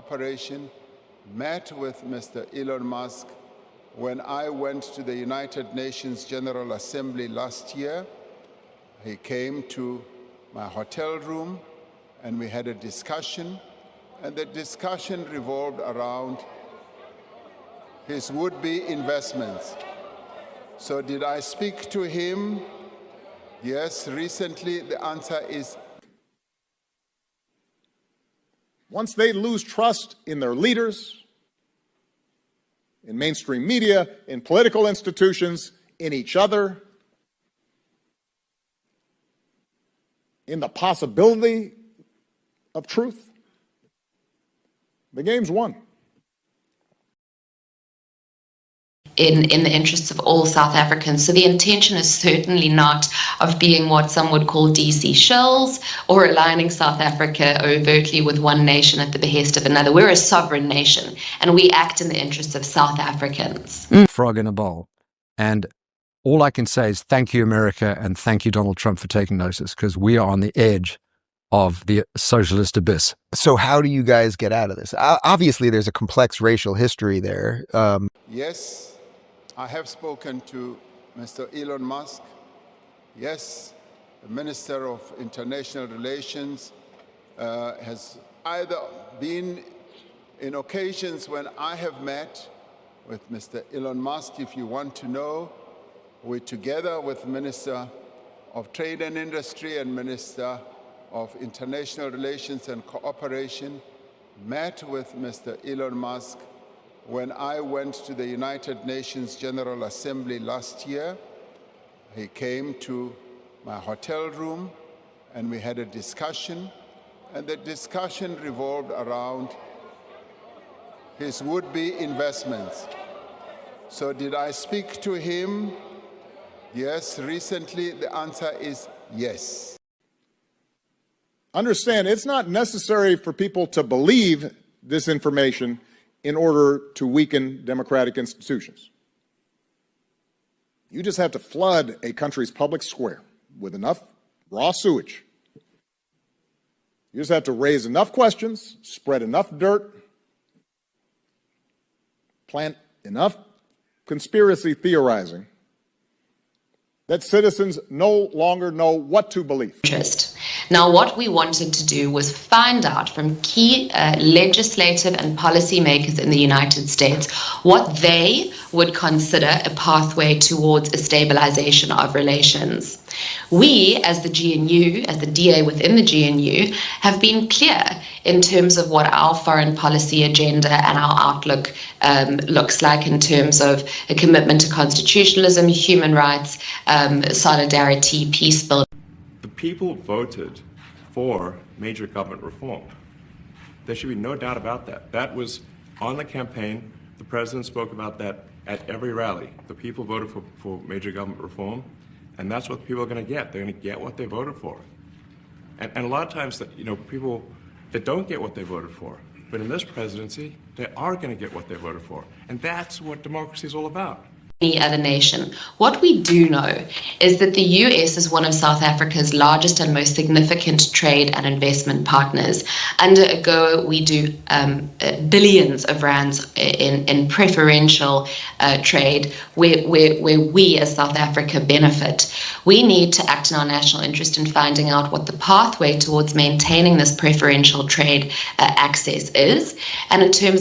cooperation, met with Mr. Elon Musk when I went to the United Nations General Assembly last year. He came to my hotel room and we had a discussion, and the discussion revolved around his would-be investments. So did I speak to him? Yes, recently. The answer is once they lose trust in their leaders, in mainstream media, in political institutions, in each other, in the possibility of truth, the game's won. In the interests of all South Africans. So the intention is certainly not of being what some would call DC shills or aligning South Africa overtly with one nation at the behest of another. We're a sovereign nation and we act in the interests of South Africans. Frog in a bowl. And all I can say is thank you, America, and thank you, Donald Trump, for taking notice, because we are on the edge of the socialist abyss. So how do you guys get out of this? Obviously, there's a complex racial history there. Yes. I have spoken to Mr. Elon Musk. Yes, the Minister of International Relations has either been in occasions when I have met with Mr. Elon Musk, if you want to know, we together with Minister of Trade and Industry and Minister of International Relations and Cooperation, met with Mr. Elon Musk when I went to the United Nations General Assembly last year. He came to my hotel room and we had a discussion, and the discussion revolved around his would-be investments. So did I speak to him? Yes, recently. The answer is yes. Understand, it's not necessary for people to believe this information in order to weaken democratic institutions. You just have to flood a country's public square with enough raw sewage. You just have to raise enough questions, spread enough dirt, plant enough conspiracy theorizing that citizens no longer know what to believe. Now, what we wanted to do was find out from key legislative and policy makers in the United States what they would consider a pathway towards a stabilization of relations. We, as the GNU, as the DA within the GNU, have been clear in terms of what our foreign policy agenda and our outlook looks like in terms of a commitment to constitutionalism, human rights, solidarity, peace building. The people voted for major government reform. There should be no doubt about that. That was on the campaign. The president spoke about that at every rally. The people voted for major government reform, and that's what people are going to get. They're going to get what they voted for. And a lot of times, people that don't get what they voted for, but in this presidency, they are going to get what they voted for. And that's what democracy is all about. Any other nation. What we do know is that the US is one of South Africa's largest and most significant trade and investment partners. Under AGOA, we do billions of rands in preferential trade where we as South Africa benefit. We need to act in our national interest in finding out what the pathway towards maintaining this preferential trade access is. And in terms